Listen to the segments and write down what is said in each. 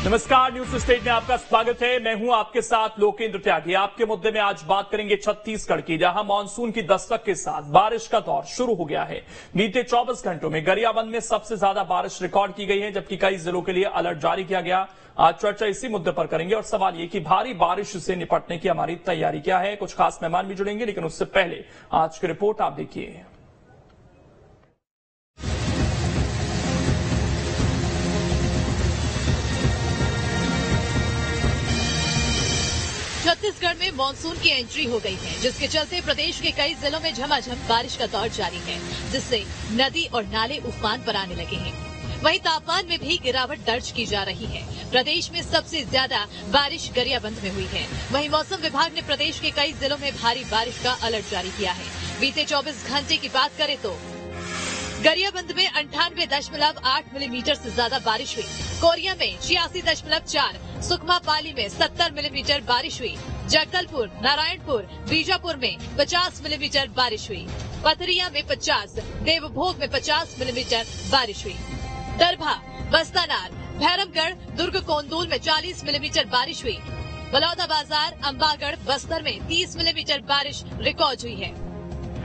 नमस्कार, news state में आपका स्वागत है। मैं हूं आपके साथ लोकेंद्र त्यागी। आपके मुद्दे में आज बात करेंगे छत्तीसगढ़ की, जहां मानसून की दस्तक के साथ बारिश का दौर शुरू हो गया है। बीते 24 घंटों में गरियाबंद में सबसे ज्यादा बारिश रिकॉर्ड की गई है, जबकि कई जिलों के लिए अलर्ट जारी किया गया। आज चर्चा इसी मुद्दे पर करेंगे और सवाल ये कि भारी बारिश से निपटने की हमारी तैयारी क्या है। कुछ खास मेहमान भी जुड़ेंगे, लेकिन उससे पहले आज की रिपोर्ट आप देखिए। छत्तीसगढ़ में मानसून की एंट्री हो गई है, जिसके चलते प्रदेश के कई जिलों में झमाझम बारिश का दौर जारी है, जिससे नदी और नाले उफान पर आने लगे हैं। वहीं तापमान में भी गिरावट दर्ज की जा रही है। प्रदेश में सबसे ज्यादा बारिश गरियाबंद में हुई है। वहीं मौसम विभाग ने प्रदेश के कई जिलों में भारी बारिश का अलर्ट जारी किया है। बीते 24 घंटे की बात करें तो गरियाबंद में 98.8 मिलीमीटर से ज्यादा बारिश हुई। कोरिया में 86.4, सुकमा पाली में 70 मिलीमीटर बारिश हुई। जगदलपुर, नारायणपुर, बीजापुर में 50 मिलीमीटर बारिश हुई। पथरिया में 50, देवभोग में 50 मिलीमीटर बारिश हुई। दरभा, बस्तानार, भैरमगढ़, दुर्ग कोंदूल में 40 मिलीमीटर बारिश हुई। बलौदाबाजार, अंबागढ़, बस्तर में 30 मिलीमीटर बारिश रिकॉर्ड हुई है।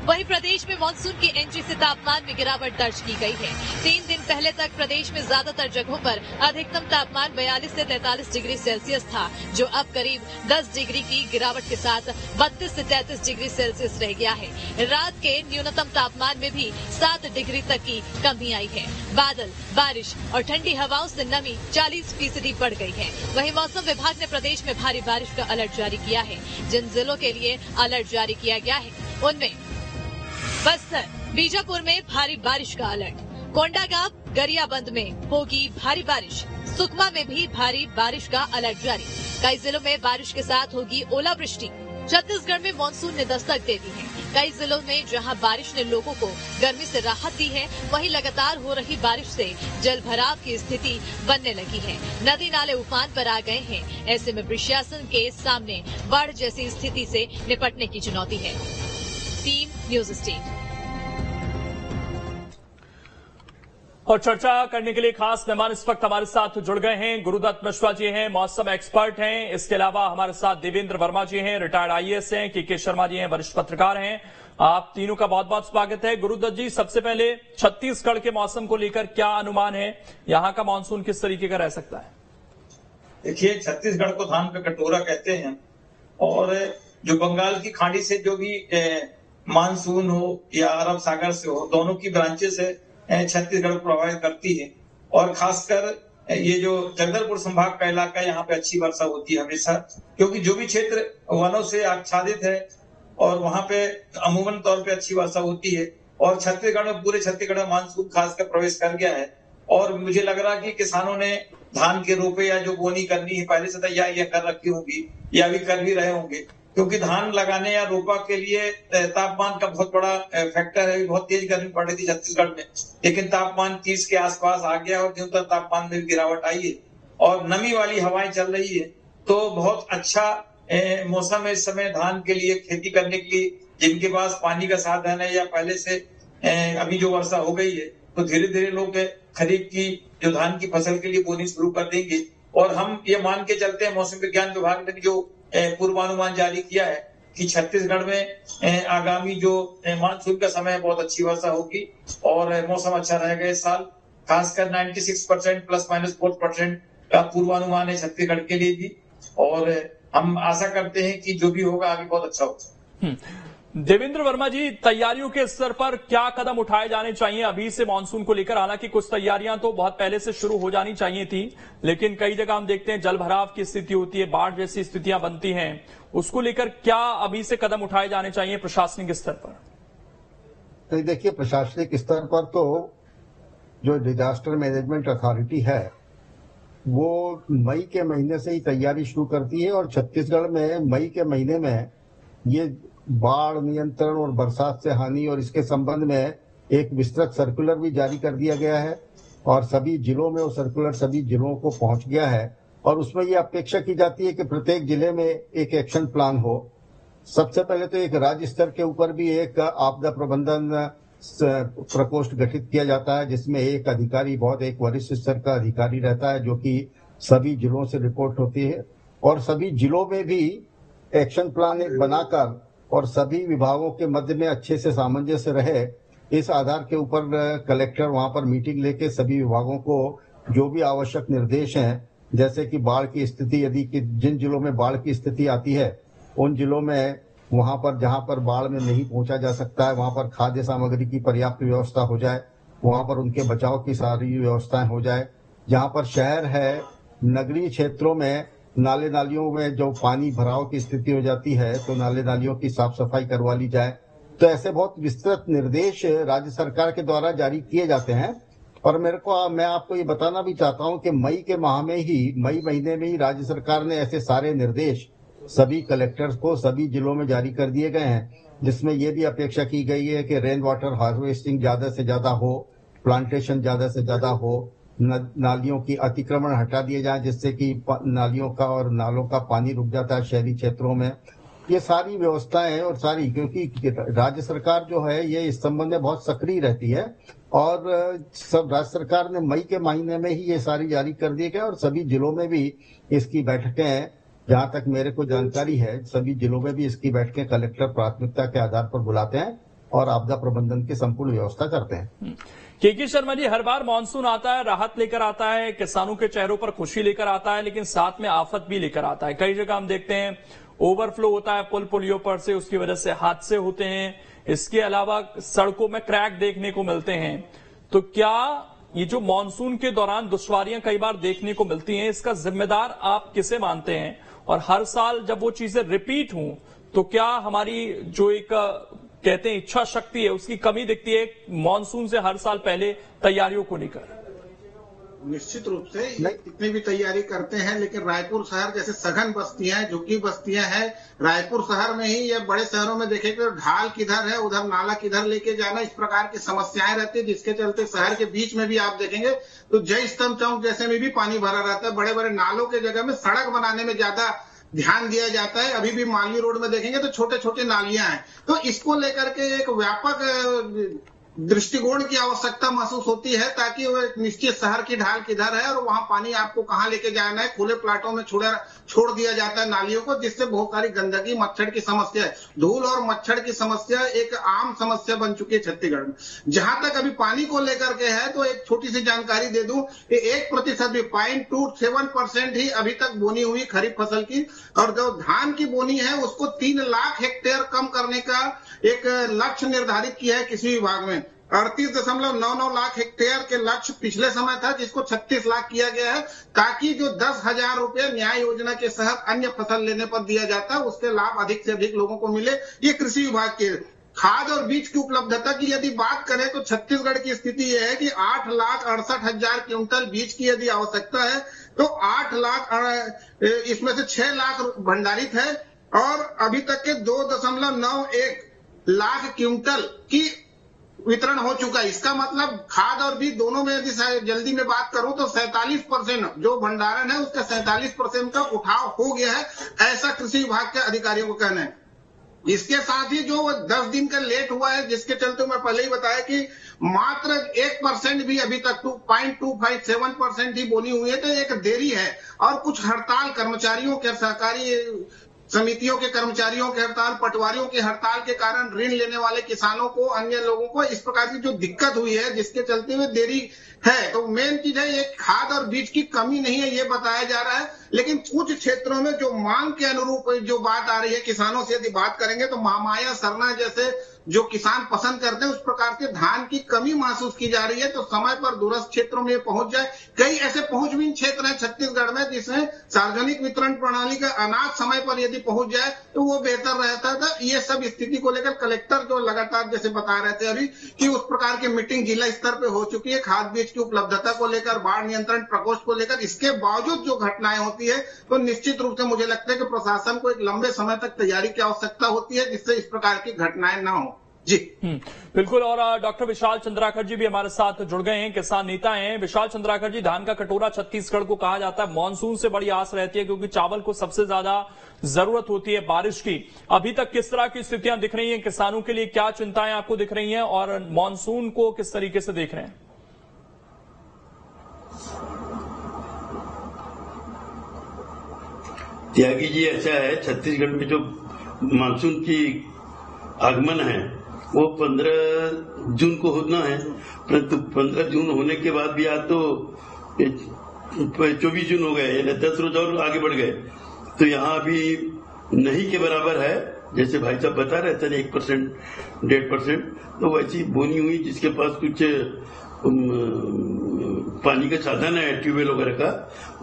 वहीं प्रदेश में मानसून की एंट्री से तापमान में गिरावट दर्ज की गई है। 3 दिन पहले तक प्रदेश में ज्यादातर जगहों पर अधिकतम तापमान 42 से 43 डिग्री सेल्सियस था, जो अब करीब 10 डिग्री की गिरावट के साथ 32 से 33 डिग्री सेल्सियस रह गया है। रात के न्यूनतम तापमान में भी 7 डिग्री तक की कमी आई है। बादल, बारिश और ठंडी हवाओं से नमी 40% बढ़ गई है। वहीं मौसम विभाग ने प्रदेश में भारी बारिश का अलर्ट जारी किया है। जिन जिलों के लिए अलर्ट जारी किया गया है उनमें बस्तर, बीजापुर में भारी बारिश का अलर्ट। कोंडागांव, गरियाबंद में होगी भारी बारिश। सुकमा में भी भारी बारिश का अलर्ट जारी। कई जिलों में बारिश के साथ होगी ओलावृष्टि। छत्तीसगढ़ में मानसून ने दस्तक दे दी है। कई जिलों में जहां बारिश ने लोगों को गर्मी से राहत दी है, वहीं लगातार हो रही बारिश से जल भराव की स्थिति बनने लगी है। नदी नाले उफान पर आ गए हैं। ऐसे में प्रशासन के सामने बाढ़ जैसी स्थिति से निपटने की चुनौती है। Team news state. और चर्चा करने के लिए खास मेहमान इस वक्त हमारे साथ जुड़ गए हैं। गुरुदत्त मिश्रा जी हैं, मौसम एक्सपर्ट हैं। इसके अलावा हमारे साथ देवेंद्र वर्मा जी हैं, रिटायर्ड आईएएस हैं। के शर्मा जी हैं, वरिष्ठ पत्रकार हैं। आप तीनों का बहुत बहुत स्वागत है। गुरुदत्त जी, सबसे पहले छत्तीसगढ़ के मौसम को लेकर क्या अनुमान है? यहां का मानसून किस तरीके का रह सकता है? देखिए, छत्तीसगढ़ को धान का कटोरा कहते हैं और जो बंगाल की खाड़ी से जो भी मानसून हो या अरब सागर से हो, दोनों की ब्रांचेस है छत्तीसगढ़ को प्रभावित करती है। और खासकर ये जो जगदलपुर संभाग का इलाका, यहाँ पे अच्छी वर्षा होती है हमेशा, क्योंकि जो भी क्षेत्र वनों से आच्छादित है और वहां पे अमूमन तौर पे अच्छी वर्षा होती है। और छत्तीसगढ़ में, पूरे छत्तीसगढ़ में मानसून खासकर प्रवेश कर गया है। और मुझे लग रहा कि किसानों ने धान के रोपे या जो बोनी करनी है पहले से तैयारियां कर रखी होगी या भी कर भी रहे होंगे, क्योंकि धान लगाने या रोपा के लिए तापमान का बहुत बड़ा फैक्टर है। बहुत तेज गर्मी पड़ रही थी छत्तीसगढ़ में, लेकिन तापमान 30 के आसपास आ गया और न्यूनतम तापमान में गिरावट आई है और नमी वाली हवाएं चल रही है। तो बहुत अच्छा मौसम है इस समय धान के लिए, खेती करने के लिए। जिनके पास पानी का साधन है या पहले से अभी जो वर्षा हो गई है, तो धीरे धीरे लोग खरीफ की जो धान की फसल के लिए बोनी शुरू कर देंगे। और हम ये मान के चलते हैं, मौसम विज्ञान विभाग ने जो पूर्वानुमान जारी किया है कि छत्तीसगढ़ में आगामी जो मानसून का समय बहुत अच्छी वर्षा होगी और मौसम अच्छा रहेगा इस साल। खासकर 96% ±4% का पूर्वानुमान है छत्तीसगढ़ के लिए भी। और हम आशा करते हैं कि जो भी होगा आगे बहुत अच्छा होगा। देवेंद्र वर्मा जी, तैयारियों के स्तर पर क्या कदम उठाए जाने चाहिए अभी से मानसून को लेकर? हालांकि कुछ तैयारियां तो बहुत पहले से शुरू हो जानी चाहिए थी, लेकिन कई जगह हम देखते हैं जल भराव की स्थिति होती है, बाढ़ जैसी स्थितियां बनती हैं। उसको लेकर क्या अभी से कदम उठाए जाने चाहिए प्रशासनिक स्तर पर? तो देखिए, प्रशासनिक स्तर पर तो जो डिजास्टर मैनेजमेंट अथॉरिटी है वो मई के महीने से ही तैयारी शुरू करती है। और छत्तीसगढ़ में मई के महीने में ये बाढ़ नियंत्रण और बरसात से हानि और इसके संबंध में एक विस्तृत सर्कुलर भी जारी कर दिया गया है और सभी जिलों में वो सर्कुलर सभी जिलों को पहुंच गया है। और उसमें ये अपेक्षा की जाती है कि प्रत्येक जिले में एक एक्शन प्लान हो। सबसे पहले तो एक राज्य स्तर के ऊपर भी एक आपदा प्रबंधन प्रकोष्ठ गठित किया जाता है, जिसमें एक अधिकारी, बहुत एक वरिष्ठ स्तर का अधिकारी रहता है, जो कि सभी जिलों से रिपोर्ट होती है और सभी जिलों में भी एक्शन प्लान एक बनाकर और सभी विभागों के मध्य में अच्छे से सामंजस्य रहे, इस आधार के ऊपर कलेक्टर वहां पर मीटिंग लेके सभी विभागों को जो भी आवश्यक निर्देश हैं, जैसे कि बाढ़ की स्थिति, यदि कि जिन जिलों में बाढ़ की स्थिति आती है उन जिलों में वहां पर जहां पर बाढ़ में नहीं पहुंचा जा सकता है वहां पर खाद्य सामग्री की पर्याप्त व्यवस्था हो जाए, वहां पर उनके बचाव की सारी व्यवस्थाएं हो जाए। जहां पर शहर है, नगरीय क्षेत्रों में नाले नालियों में जो पानी भराव की स्थिति हो जाती है तो नाले नालियों की साफ सफाई करवा ली जाए। तो ऐसे बहुत विस्तृत निर्देश राज्य सरकार के द्वारा जारी किए जाते हैं। और मैं आपको ये बताना भी चाहता हूं कि मई महीने में ही राज्य सरकार ने ऐसे सारे निर्देश सभी कलेक्टर्स को सभी जिलों में जारी कर दिए गए हैं, जिसमें ये भी अपेक्षा की गई है कि रेन वाटर हार्वेस्टिंग ज्यादा से ज्यादा हो, प्लांटेशन ज्यादा से ज्यादा हो, नालियों की अतिक्रमण हटा दिए जाए जिससे कि नालियों का और नालों का पानी रुक जाता है शहरी क्षेत्रों में। ये सारी व्यवस्थाएं और सारी, क्योंकि राज्य सरकार जो है ये इस संबंध में बहुत सक्रिय रहती है और सब राज्य सरकार ने मई के महीने में ही ये सारी जारी कर दिए गए और सभी जिलों में भी इसकी बैठकें, जहां तक मेरे को जानकारी है, सभी जिलों में भी इसकी बैठकें कलेक्टर प्राथमिकता के आधार पर बुलाते हैं और आपदा प्रबंधन की संपूर्ण व्यवस्था करते हैं। केके शर्मा जी, हर बार मानसून आता है, राहत लेकर आता है, किसानों के चेहरों पर खुशी लेकर आता है, लेकिन साथ में आफत भी लेकर आता है। कई जगह हम देखते हैं ओवरफ्लो होता है पुल पुलियों पर से, उसकी वजह से हादसे होते हैं। इसके अलावा सड़कों में क्रैक देखने को मिलते हैं। तो क्या ये जो मानसून के दौरान दुश्वारियां कई बार देखने को मिलती हैं, इसका जिम्मेदार आप किसे मानते हैं? और हर साल जब वो चीजें रिपीट हों तो क्या हमारी जो एक कहते हैं इच्छा शक्ति है उसकी कमी दिखती है मानसून से हर साल पहले तैयारियों को लेकर? निश्चित रूप से इतनी भी तैयारी करते हैं, लेकिन रायपुर शहर जैसे सघन बस्तियां हैं, झुग्गी बस्तियां हैं, रायपुर शहर में ही या बड़े शहरों में देखेंगे ढाल किधर है, उधर नाला किधर लेके जाना, इस प्रकार की समस्याएं रहती है, जिसके चलते शहर के बीच में भी आप देखेंगे तो जय स्तंभ चौक जैसे में भी पानी भरा रहता है। बड़े बड़े नालों के जगह में सड़क बनाने में ज्यादा ध्यान दिया जाता है। अभी भी मालवी रोड में देखेंगे तो छोटे छोटे नालियां हैं। तो इसको लेकर के एक व्यापक दृष्टिकोण की आवश्यकता महसूस होती है, ताकि वो एक निश्चित शहर की ढाल किधर है और वहां पानी आपको कहां लेके जाना है। खुले प्लाटों में छोड़ दिया जाता है नालियों को, जिससे बहुत सारी गंदगी, मच्छर की समस्या है। धूल और मच्छर की समस्या एक आम समस्या बन चुकी है छत्तीसगढ़ में। जहां तक अभी पानी को लेकर के है तो एक छोटी सी जानकारी दे दूं कि 1% भी 0.27% ही अभी तक बोनी हुई खरीफ फसल की, और जो धान की बोनी है उसको 3 लाख हेक्टेयर कम करने का एक लक्ष्य निर्धारित किया है किसी विभाग में। 38.99 लाख हेक्टेयर के लक्ष्य पिछले समय था, जिसको 36 लाख किया गया है, ताकि जो 10,000 रुपए न्याय योजना के तहत अन्य फसल लेने पर दिया जाता है उसके लाभ अधिक से अधिक लोगों को मिले। ये कृषि विभाग के खाद और बीज की उपलब्धता की यदि बात करें तो छत्तीसगढ़ की स्थिति यह है कि 8,68,000 क्विंटल बीज की यदि आवश्यकता है तो 8 लाख, इसमें से 6 लाख भंडारित है और अभी तक के 2.91 लाख क्विंटल की वितरण हो चुका है। इसका मतलब खाद और बीज दोनों में यदि जल्दी में बात करूं तो 47% जो भंडारण है उसका 47% का उठाव हो गया है, ऐसा कृषि विभाग के अधिकारियों को कहना है। इसके साथ ही जो 10 दिन का लेट हुआ है, जिसके चलते मैं पहले ही बताया कि मात्र 1% भी अभी तक 2.257% ही बोनी हुई है, तो एक देरी है। और कुछ हड़ताल कर्मचारियों के, सहकारी समितियों के कर्मचारियों के हड़ताल, पटवारियों की हड़ताल के कारण ऋण लेने वाले किसानों को, अन्य लोगों को इस प्रकार की जो दिक्कत हुई है, जिसके चलते हुए देरी है। तो मेन चीज है, ये खाद और बीज की कमी नहीं है ये बताया जा रहा है, लेकिन कुछ क्षेत्रों में जो मांग के अनुरूप जो बात आ रही है, किसानों से यदि बात करेंगे तो महामाया, सरना जैसे जो किसान पसंद करते हैं उस प्रकार के धान की कमी महसूस की जा रही है। तो समय पर दूरस्थ क्षेत्रों में पहुंच जाए। कई ऐसे पहुंचविहीन क्षेत्र हैं छत्तीसगढ़ में जिसमें सार्वजनिक वितरण प्रणाली का अनाज समय पर यदि पहुंच जाए तो वो बेहतर रहता था। ये सब स्थिति को लेकर कलेक्टर जो लगातार जैसे बता रहे थे अभी कि उस प्रकार की मीटिंग जिला स्तर पे हो चुकी है, खाद बीज की उपलब्धता को लेकर, बाढ़ नियंत्रण प्रकोष्ठ को लेकर। इसके बावजूद जो घटनाएं होती है तो निश्चित रूप से मुझे लगता है कि प्रशासन को एक लंबे समय तक तैयारी की आवश्यकता होती है, जिससे इस प्रकार की घटनाएं न हो। जी बिल्कुल। और डॉक्टर विशाल चंद्राकर जी भी हमारे साथ जुड़ गए हैं, किसान नेता हैं। विशाल चंद्राकर जी, धान का कटोरा छत्तीसगढ़ को कहा जाता है। मानसून से बड़ी आस रहती है क्योंकि चावल को सबसे ज्यादा जरूरत होती है बारिश की। अभी तक किस तरह की स्थितियां दिख रही हैं किसानों के लिए? क्या चिंताएं आपको दिख रही हैं और मानसून को किस तरीके से देख रहे हैं? त्यागी जी, ऐसा है छत्तीसगढ़ में जो मानसून की आगमन है वो 15 जून को होना है, परंतु 15 जून होने के बाद भी आज तो 24 जून हो गए, 10 रोज और आगे बढ़ गए। तो यहाँ अभी नहीं के बराबर है, जैसे भाई साहब बता रहे थे 1%, 1.5%, तो वैसी बोनी हुई जिसके पास कुछ पानी का साधन है, ट्यूबवेल वगैरह का,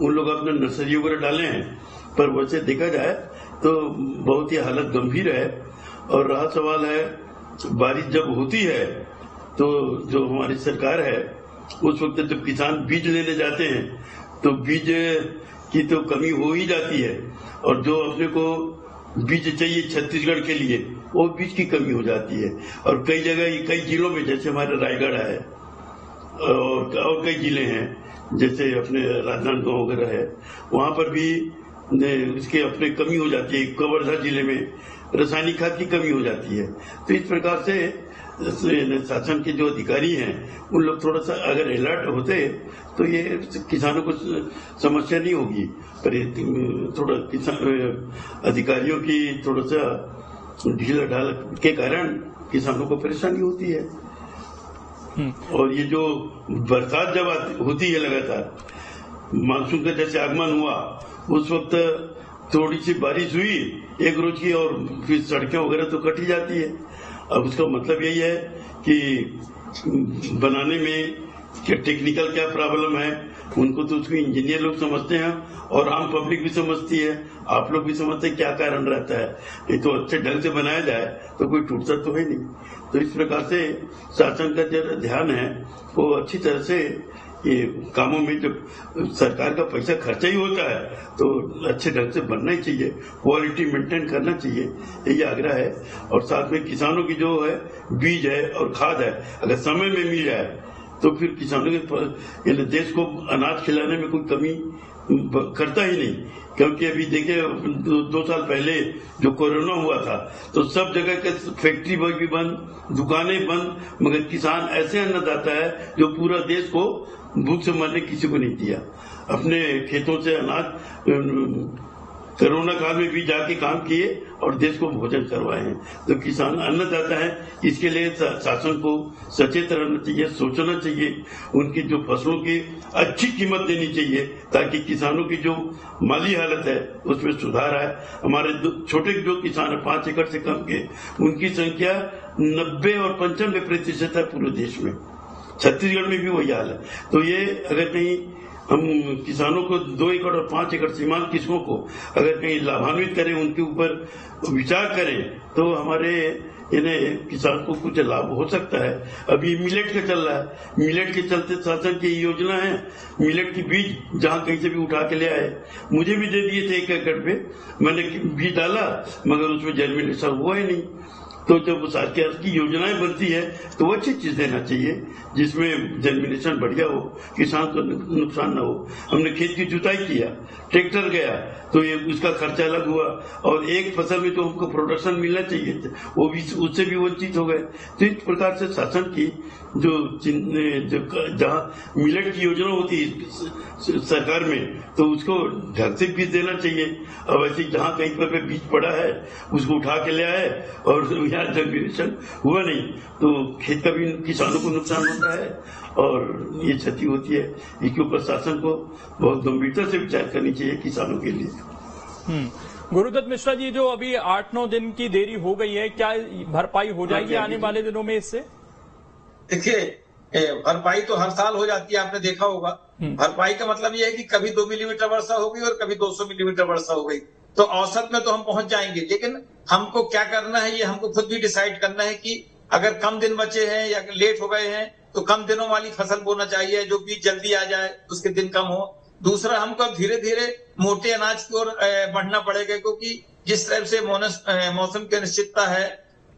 उन लोग अपने नर्सरी वगैरह डाले हैं। पर वैसे देखा जाए तो बहुत ही हालत गंभीर है। और रहा सवाल है बारिश जब होती है तो जो हमारी सरकार है उस वक्त जब किसान बीज लेने जाते हैं तो बीज की तो कमी हो ही जाती है, और जो अपने को बीज चाहिए छत्तीसगढ़ के लिए वो बीज की कमी हो जाती है। और कई जगह कई जिलों में, जैसे हमारे रायगढ़ है और कई जिले हैं जैसे अपने राजनांदगांव वगैरह है, वहां पर भी इसके अपने कमी हो जाती है। कवर्धा जिले में रासायनिक खाद की कमी हो जाती है। तो इस प्रकार से शासन के जो अधिकारी हैं उन लोग थोड़ा सा अगर अलर्ट होते तो ये किसानों को समस्या नहीं होगी, पर थोड़ा किसान अधिकारियों की थोड़ा सा ढीला ढाल के कारण किसानों को परेशानी होती है। और ये जो बरसात जब होती है लगातार, मानसून का जैसे आगमन हुआ उस वक्त थोड़ी सी बारिश हुई एक रोज की और फिर सड़कें वगैरह तो कट ही जाती है। अब उसका मतलब यही है कि बनाने में क्या टेक्निकल क्या प्रॉब्लम है, उनको तो उसको इंजीनियर लोग समझते हैं और आम पब्लिक भी समझती है, आप लोग भी समझते हैं क्या कारण रहता है। ये तो अच्छे ढंग से बनाया जाए तो कोई टूटता तो है नहीं। तो इस प्रकार से शासन का जो ध्यान है वो अच्छी तरह से ये कामों में जब सरकार का पैसा खर्चा ही होता है तो अच्छे ढंग से बनना ही चाहिए, क्वालिटी मेंटेन करना चाहिए, यही आग्रह है। और साथ में किसानों की जो है बीज है और खाद है अगर समय में मिल जाए तो फिर किसानों के देश को अनाज खिलाने में कोई कमी करता ही नहीं। क्योंकि अभी देखिए 2 साल पहले जो कोरोना हुआ था तो सब जगह के फैक्ट्री भी बंद, दुकानें बंद, मगर किसान ऐसे अन्नदाता है जो पूरा देश को भूख से मरने किसी को नहीं दिया। अपने खेतों से अनाज कोरोना काल में भी जाके काम किए और देश को भोजन करवाए हैं। तो किसान अन्नदाता है, इसके लिए शासन को सचेत रहना चाहिए, सोचना चाहिए, उनकी जो फसलों की अच्छी कीमत देनी चाहिए ताकि किसानों की जो माली हालत है उसमें सुधार आए। हमारे छोटे जो किसान है 5 एकड़ से कम के, उनकी संख्या 90 और 95% है पूरे देश में। छत्तीसगढ़ में भी वही हाल है। तो ये अगर कहीं हम किसानों को 2 एकड़ और 5 एकड़ सीमांत किस्मों को अगर कहीं लाभान्वित करें, उनके ऊपर विचार करें तो हमारे इन्हें किसान को कुछ लाभ हो सकता है। अभी मिलेट का चल रहा है, मिलेट के चलते शासन की योजना है, मिलेट की बीज जहां कहीं से भी उठा के ले आए, मुझे भी दे दिए थे 1 एकड़ पे, मैंने बीज डाला मगर उसमें जर्मिनेशन हुआ ही नहीं। तो जब सरकार की योजनाएं बनती है तो वो अच्छी चीज देना चाहिए जिसमें जर्मिनेशन बढ़िया हो, किसान को नुकसान न हो। हमने खेत की जुताई किया, ट्रैक्टर गया तो ये उसका खर्चा अलग हुआ, और एक फसल में तो हमको प्रोडक्शन मिलना चाहिए वो भी उससे भी वंचित हो गए। तो इस प्रकार से शासन की जो जहाँ मिलेट की योजना होती है सरकार में तो उसको ढंग से बीज देना चाहिए। अब ऐसे जहाँ कहीं पर बीज पड़ा है उसको उठा के ले आए और यहाँ जर्मिनेशन हुआ नहीं तो खेत का भी किसानों को नुकसान होता है और ये क्षति होती है। इसके ऊपर शासन को बहुत गंभीरता से विचार करनी चाहिए किसानों के लिए। गुरुदत्त मिश्रा जी, जो अभी 8-9 दिन की देरी हो गई है, क्या भरपाई हो जाएगी आने वाले दिनों में इससे? देखिए, भरपाई तो हर साल हो जाती है, आपने देखा होगा। भरपाई का मतलब यह है कि कभी 2 मिलीमीटर वर्षा हो गई और कभी 200 मिलीमीटर वर्षा हो गई तो औसत में तो हम पहुंच जाएंगे। लेकिन हमको क्या करना है ये हमको खुद भी डिसाइड करना है कि अगर कम दिन बचे हैं या लेट हो गए हैं तो कम दिनों वाली फसल बोना चाहिए, जो बीज जल्दी आ जाए उसके दिन कम हो। दूसरा, हमको धीरे धीरे मोटे अनाज की ओर बढ़ना पड़ेगा, क्योंकि जिस तरह से मौसम की अनिश्चितता है,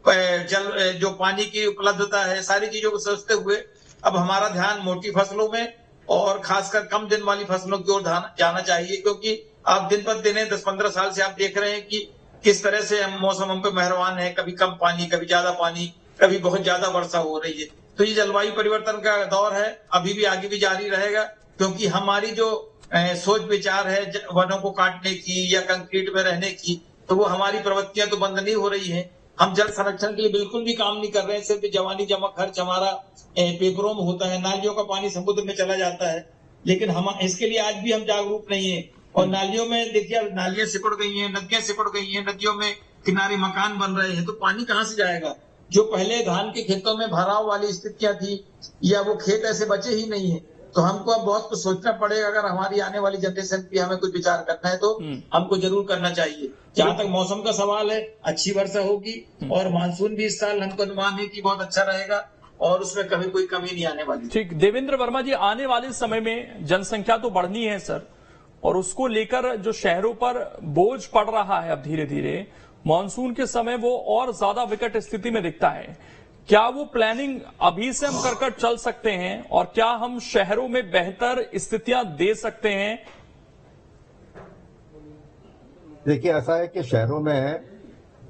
जल जो पानी की उपलब्धता है, सारी चीजों को सोचते हुए अब हमारा ध्यान मोटी फसलों में और खासकर कम दिन वाली फसलों की ओर जाना चाहिए। क्योंकि आप दिन पर दिन 10-15 साल से आप देख रहे हैं कि किस तरह से मौसम हम पे मेहरबान है, कभी कम पानी, कभी ज्यादा पानी, कभी बहुत ज्यादा वर्षा हो रही है। तो ये जलवायु परिवर्तन का दौर है, अभी भी आगे भी जारी रहेगा, क्योंकि हमारी जो सोच विचार है वनों को काटने की या कंक्रीट में रहने की, तो वो हमारी प्रवृत्तियां तो बंद नहीं हो रही है। हम जल संरक्षण के लिए बिल्कुल भी काम नहीं कर रहे हैं, सिर्फ जवानी जमा खर्च हमारा पेपरों में होता है, नालियों का पानी समुद्र में चला जाता है, लेकिन हम इसके लिए आज भी हम जागरूक नहीं है। और नालियों में देखिए, नालियां सिकुड़ गई हैं, नदियां सिकुड़ गई हैं, नदियों में किनारे मकान बन रहे हैं, तो पानी कहाँ से जाएगा? जो पहले धान के खेतों में भराव वाली स्थितियां थी, या वो खेत ऐसे बचे ही नहीं है, तो हमको अब बहुत कुछ सोचना पड़ेगा। अगर हमारी आने वाली जनरेशन पे हमें कुछ विचार करना है तो हमको जरूर करना चाहिए। जहां तक मौसम का सवाल है, अच्छी वर्षा होगी और मानसून भी इस साल हमको अनुमान है कि बहुत अच्छा रहेगा और उसमें कभी कोई कमी नहीं आने वाली। ठीक, देवेंद्र वर्मा जी, आने वाले समय में जनसंख्या तो बढ़नी है सर, और उसको लेकर जो शहरों पर बोझ पड़ रहा है अब धीरे धीरे, मानसून के समय वो और ज्यादा विकट स्थिति में दिखता है। क्या वो प्लानिंग अभी से हम कर चल सकते हैं, और क्या हम शहरों में बेहतर स्थितियां दे सकते हैं? देखिए, ऐसा है कि शहरों में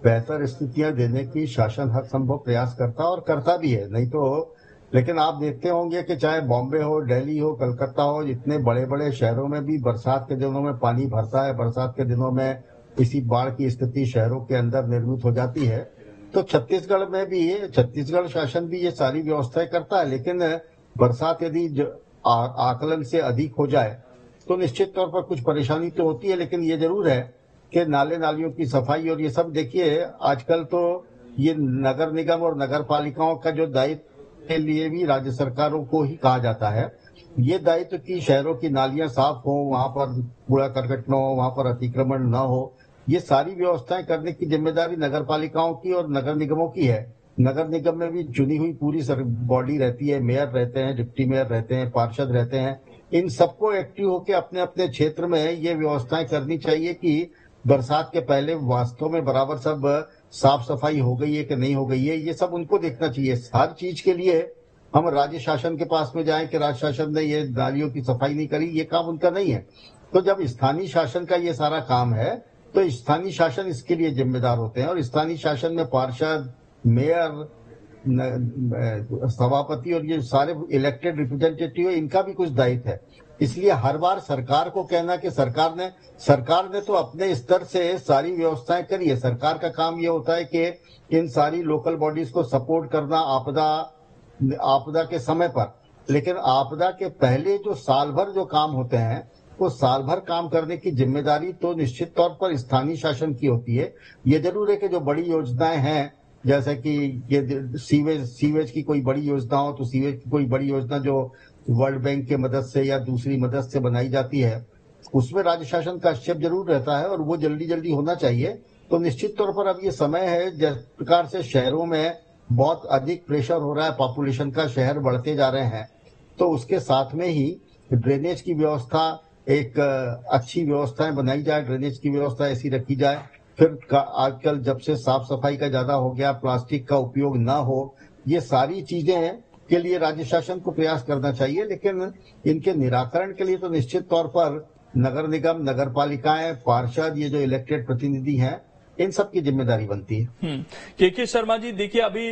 बेहतर स्थितियां देने की शासन हर संभव प्रयास करता और करता भी है, नहीं तो। लेकिन आप देखते होंगे कि चाहे बॉम्बे हो, दिल्ली हो, कलकत्ता हो, इतने बड़े बड़े शहरों में भी बरसात के दिनों में पानी भरता है। बरसात के दिनों में इसी बाढ़ की स्थिति शहरों के अंदर निर्मित हो जाती है। तो छत्तीसगढ़ में भी, छत्तीसगढ़ शासन भी ये सारी व्यवस्थाएं करता है, लेकिन बरसात यदि आकलन से अधिक हो जाए तो निश्चित तौर पर कुछ परेशानी तो होती है। लेकिन ये जरूर है कि नाले नालियों की सफाई और ये सब, देखिए आजकल तो ये नगर निगम और नगर पालिकाओं का जो दायित्व के लिए भी राज्य सरकारों को ही कहा जाता है। ये दायित्व कि शहरों की नालियां साफ हो, वहां पर कूड़ा करकट न हो, वहां पर अतिक्रमण न हो, ये सारी व्यवस्थाएं करने की जिम्मेदारी नगर पालिकाओं की और नगर निगमों की है। नगर निगम में भी चुनी हुई पूरी बॉडी रहती है, मेयर रहते हैं, डिप्टी मेयर रहते हैं, पार्षद रहते हैं। इन सबको एक्टिव होकर अपने अपने क्षेत्र में ये व्यवस्थाएं करनी चाहिए कि बरसात के पहले वास्तव में बराबर सब साफ सफाई हो गई है कि नहीं हो गई है, ये सब उनको देखना चाहिए। हर चीज के लिए हम राज्य शासन के पास में जाएं कि राज्य शासन ने ये नालियों की सफाई नहीं करी, ये काम उनका नहीं है। तो जब स्थानीय शासन का ये सारा काम है तो स्थानीय शासन इसके लिए जिम्मेदार होते हैं, और स्थानीय शासन में पार्षद, मेयर, सभापति और ये सारे इलेक्टेड रिप्रेजेंटेटिव, इनका भी कुछ दायित्व है। इसलिए हर बार सरकार को कहना कि सरकार ने तो अपने स्तर से सारी व्यवस्थाएं करी है। सरकार का काम ये होता है कि इन सारी लोकल बॉडीज को सपोर्ट करना आपदा के समय पर, लेकिन आपदा के पहले जो साल भर जो काम होते हैं, वो साल भर काम करने की जिम्मेदारी तो निश्चित तौर पर स्थानीय शासन की होती है। ये जरूर है कि जो बड़ी योजनाएं हैं, जैसे कि ये सीवेज की कोई बड़ी योजना हो, तो सीवेज की कोई बड़ी योजना जो वर्ल्ड बैंक के मदद से या दूसरी मदद से बनाई जाती है, उसमें राज्य शासन का हस्तक्षेप जरूर रहता है और वो जल्दी जल्दी होना चाहिए। तो निश्चित तौर पर अब ये समय है, जिस प्रकार से शहरों में बहुत अधिक प्रेशर हो रहा है, पॉपुलेशन का, शहर बढ़ते जा रहे हैं, तो उसके साथ में ही ड्रेनेज की व्यवस्था, एक अच्छी व्यवस्थाएं बनाई जाए, ड्रेनेज की व्यवस्था ऐसी रखी जाए। फिर आजकल जब से साफ सफाई का ज्यादा हो गया, प्लास्टिक का उपयोग ना हो, ये सारी चीजें के लिए राज्य शासन को प्रयास करना चाहिए। लेकिन इनके निराकरण के लिए तो निश्चित तौर पर नगर निगम, नगर पालिकाएं, पार्षद, ये जो इलेक्टेड प्रतिनिधि हैं, इन सब की जिम्मेदारी बनती है। के शर्मा जी, देखिए अभी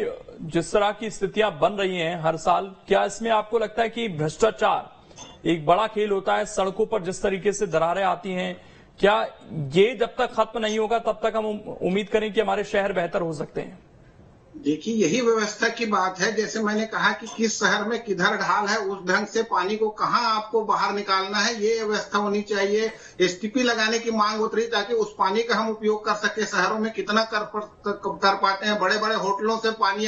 जिस तरह की स्थितियां बन रही हैं हर साल, क्या इसमें आपको लगता है कि भ्रष्टाचार एक बड़ा खेल होता है? सड़कों पर जिस तरीके से दरारें आती हैं, क्या ये जब तक खत्म नहीं होगा तब तक हम उम्मीद करें कि हमारे शहर बेहतर हो सकते हैं? देखिए, यही व्यवस्था की बात है। जैसे मैंने कहा कि किस शहर में किधर ढाल है, उस ढंग से पानी को कहाँ आपको बाहर निकालना है, ये व्यवस्था होनी चाहिए। एसटीपी लगाने की मांग होती रही ताकि उस पानी का हम उपयोग कर सके। शहरों में कितना कर पाते हैं? बड़े बड़े होटलों से पानी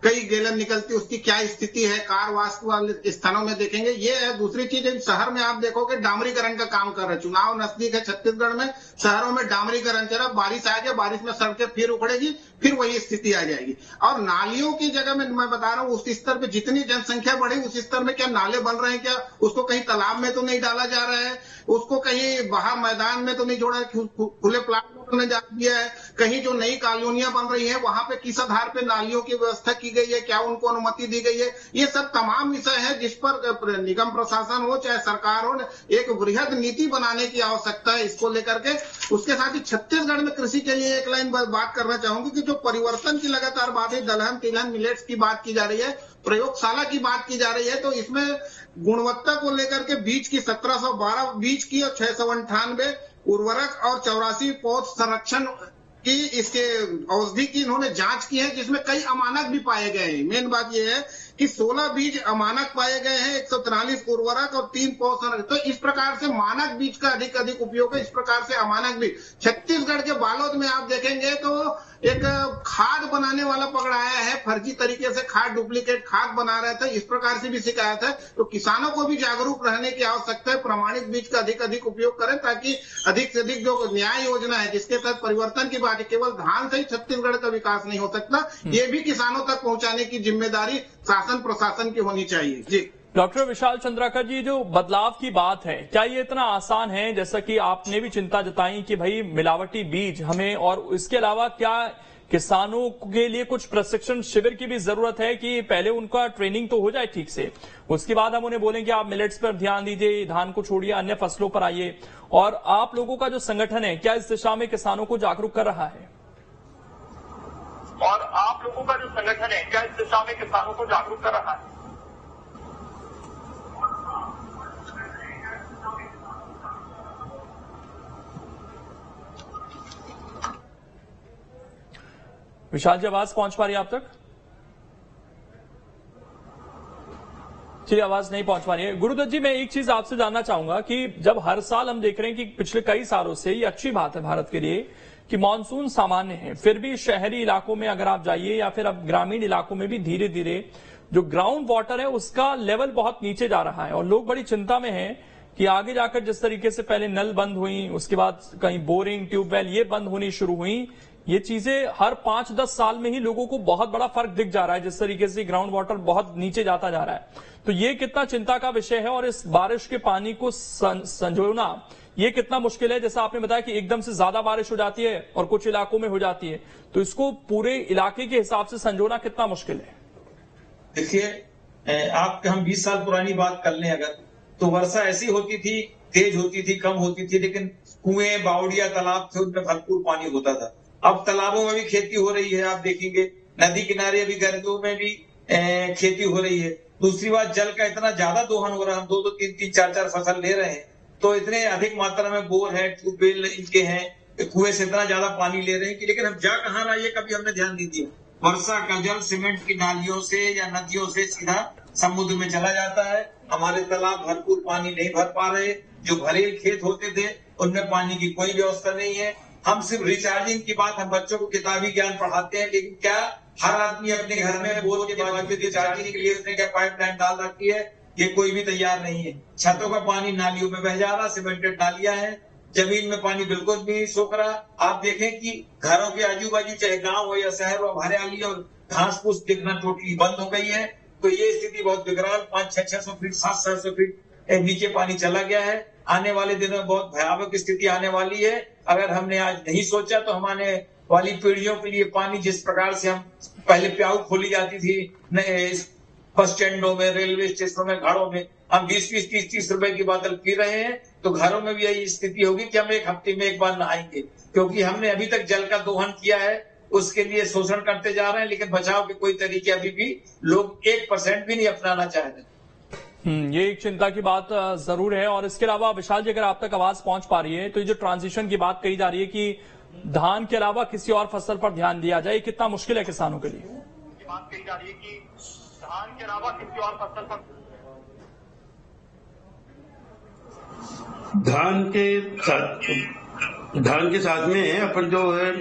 कई गैलन निकलती, उसकी क्या स्थिति है? कार वास्तु वाले स्थानों में देखेंगे। ये है। दूसरी चीज, शहर में आप देखोगे डामरीकरण का काम कर रहे हैं। चुनाव नजदीक है छत्तीसगढ़ में, शहरों में डामरीकरण चल रहा। बारिश आ गया, बारिश में सड़कें फिर उखड़ेगी, फिर वही स्थिति आ जाएगी। और नालियों की जगह में मैं बता रहा हूँ, उस स्तर पे जितनी जनसंख्या बढ़ी उस स्तर में क्या नाले बन रहे हैं? क्या उसको कहीं तालाब में तो नहीं डाला जा रहा है? उसको कहीं बाहर मैदान में तो नहीं जोड़ा, खुले प्लाट में जा दिया है? कहीं जो नई कॉलोनियां बन रही है वहां पे किस आधार पे नालियों की व्यवस्था की गई है? क्या उनको अनुमति दी गई है? ये सब तमाम विषय है जिस पर निगम प्रशासन हो चाहे सरकार हो, एक वृहद नीति बनाने की आवश्यकता है इसको लेकर के। उसके साथ ही छत्तीसगढ़ में कृषि के लिए एक लाइन बात करना चाहूंगी कि जो परिवर्तन की लगातार बात है, दलहन तिलहन मिलेट्स की बात की जा रही है, प्रयोगशाला की बात की जा रही है, तो इसमें गुणवत्ता को लेकर के बीज की 1712 बीज की और 698 उर्वरक और 84 पौध संरक्षण की इसके औषधि की इन्होंने जांच की है, जिसमें कई अमानक भी पाए गए हैं। मेन बात यह है कि 16 बीज अमानक पाए गए हैं, 143 उर्वरक और 3 पौध संरक्षण। तो इस प्रकार से मानक बीज का अधिक उपयोग है, इस प्रकार से अमानक बीज। छत्तीसगढ़ के बालोद में आप देखेंगे तो एक खाद बनाने वाला पकड़ाया है, फर्जी तरीके से खाद, डुप्लीकेट खाद बना रहे थे, इस प्रकार से भी शिकायत है। तो किसानों को भी जागरूक रहने की आवश्यकता है, प्रमाणित बीज का अधिक उपयोग करें, ताकि अधिक से अधिक जो न्याय योजना है जिसके तहत परिवर्तन की बात है, केवल धान से ही छत्तीसगढ़ का विकास नहीं हो सकता, ये भी किसानों तक पहुंचाने की जिम्मेदारी शासन प्रशासन की होनी चाहिए। जी डॉक्टर विशाल चंद्राकर जी, जो बदलाव की बात है, क्या ये इतना आसान है? जैसा कि आपने भी चिंता जताई कि भाई मिलावटी बीज हमें, और इसके अलावा क्या किसानों के लिए कुछ प्रशिक्षण शिविर की भी जरूरत है कि पहले उनका ट्रेनिंग तो हो जाए ठीक से, उसके बाद हम उन्हें बोलें कि आप मिलेट्स पर ध्यान दीजिए, धान को छोड़िए, अन्य फसलों पर आइए। और आप लोगों का जो संगठन है, क्या इस दिशा में किसानों को जागरूक कर रहा है? और आप लोगों का जो संगठन है, क्या इस दिशा में किसानों को जागरूक कर रहा है? विशाल जी, आवाज पहुंच पा रही है आप तक? चलिए, आवाज नहीं पहुंच पा रही है। गुरुदत्त जी, मैं एक चीज आपसे जानना चाहूंगा कि जब हर साल हम देख रहे हैं कि पिछले कई सालों से ये अच्छी बात है भारत के लिए कि मानसून सामान्य है, फिर भी शहरी इलाकों में अगर आप जाइए या फिर अब ग्रामीण इलाकों में भी धीरे धीरे जो ग्राउंड वाटर है उसका लेवल बहुत नीचे जा रहा है और लोग बड़ी चिंता में हैं कि आगे जाकर जिस तरीके से पहले नल बंद हुई, उसके बाद कहीं बोरिंग, ट्यूबवेल ये बंद होनी शुरू हुई, ये चीजें हर 5-10 साल में ही लोगों को बहुत बड़ा फर्क दिख जा रहा है, जिस तरीके से ग्राउंड वाटर बहुत नीचे जाता जा रहा है। तो ये कितना चिंता का विषय है और इस बारिश के पानी को संजोना ये कितना मुश्किल है? जैसा आपने बताया कि एकदम से ज्यादा बारिश हो जाती है और कुछ इलाकों में हो जाती है, तो इसको पूरे इलाके के हिसाब से संजोना कितना मुश्किल है? देखिए, आप हम 20 साल पुरानी बात कर लें अगर, तो वर्षा ऐसी होती थी, तेज होती थी, कम होती थी, लेकिन कुएं, बावड़िया, तालाब थे, उनमें भरपूर पानी होता था। अब तालाबों में भी खेती हो रही है, आप देखेंगे नदी किनारे भी, गर्मियों में भी खेती हो रही है। दूसरी बात, जल का इतना ज्यादा दोहन हो रहा है, हम 2-2, 3-3, 4-4 फसल ले रहे हैं, तो इतने अधिक मात्रा में बोर है, ट्यूबवेल इनके हैं, कुएं से इतना ज्यादा पानी ले रहे हैं कि लेकिन हम जा कहाँ रहा है ये कभी हमने ध्यान नहीं दिया। वर्षा का जल सीमेंट की नालियों से या नदियों से सीधा समुद्र में चला जाता है। हमारे तालाब भरपूर पानी नहीं भर पा रहे, जो भरे खेत होते थे उनमें पानी की कोई व्यवस्था नहीं है। हम सिर्फ रिचार्जिंग की बात, हम बच्चों को किताबी ज्ञान पढ़ाते हैं, लेकिन क्या हर आदमी अपने घर में बोर के बाद में रिचार्जिंग के लिए उसने क्या पाइपलाइन डाल रखी है? ये कोई भी तैयार नहीं है। छतों का पानी नालियों में बह जा रहा, सीमेंटेड नालियां हैं, जमीन में पानी बिल्कुल भी नहीं सोख रहा। आप देखें कि घरों के आजू बाजू, चाहे गांव हो या शहर हो, हरियाली और घास फूस दिखना टोटली बंद हो गई है। तो ये स्थिति बहुत बिगड़ाल, 500-600 फीट, 700 फीट नीचे पानी चला गया है। आने वाले दिनों में बहुत भयावह स्थिति आने वाली है। अगर हमने आज नहीं सोचा तो हमारे वाली पीढ़ियों के लिए पानी, जिस प्रकार से हम पहले प्याऊ खोली जाती थी बस स्टैंडों में, रेलवे स्टेशनों में, घरों में, हम 20-20, 30-30 रुपए की बोतल पी रहे हैं, तो घरों में भी यही स्थिति होगी कि हम एक हफ्ते में एक बार नहाएंगे, क्योंकि हमने अभी तक जल का दोहन किया है, उसके लिए शोषण करते जा रहे हैं, लेकिन बचाव के कोई तरीके अभी भी लोग 1% भी नहीं अपनाना चाह रहे। ये एक चिंता की बात जरूर है। और इसके अलावा विशाल जी, अगर आप तक आवाज पहुंच पा रही है, तो ये जो ट्रांजिशन की बात कही जा रही है कि धान के अलावा किसी और फसल पर ध्यान दिया जाए, कितना मुश्किल है किसानों के लिए? बात कही जा रही है कि धान के अलावा किसी और फसल पर, धान के साथ में अपन जो है,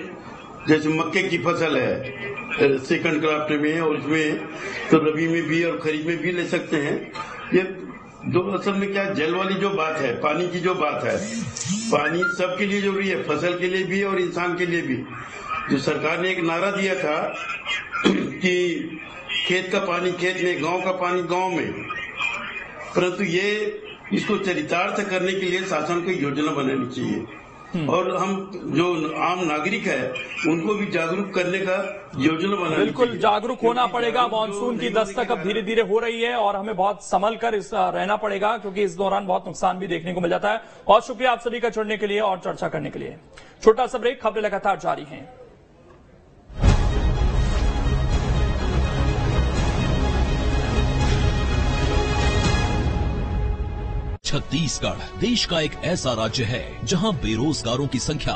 जैसे मक्के की फसल है सेकंड क्रॉप में, और इसमें तो रबी में भी और खरीफ में भी ले सकते हैं। ये दो असल में क्या, जल वाली जो बात है, पानी की जो बात है, पानी सबके लिए जरूरी है, फसल के लिए भी और इंसान के लिए भी। जो सरकार ने एक नारा दिया था कि खेत का पानी खेत में, गांव का पानी गांव में, परंतु ये इसको चरितार्थ करने के लिए शासन को योजना बनानी चाहिए और हम जो आम नागरिक है उनको भी जागरूक करने का योजना बनानी चाहिए। बिल्कुल जागरूक होना पड़ेगा। मानसून की दस्तक अब धीरे धीरे हो रही है और हमें बहुत संभल कर रहना पड़ेगा, क्योंकि इस दौरान बहुत नुकसान भी देखने को मिल जाता है। और शुक्रिया आप सभी का जुड़ने के लिए और चर्चा करने के लिए। छोटा सा ब्रेक, खबरें लगातार जारी हैं। छत्तीसगढ़ देश का एक ऐसा राज्य है जहां बेरोजगारों की संख्या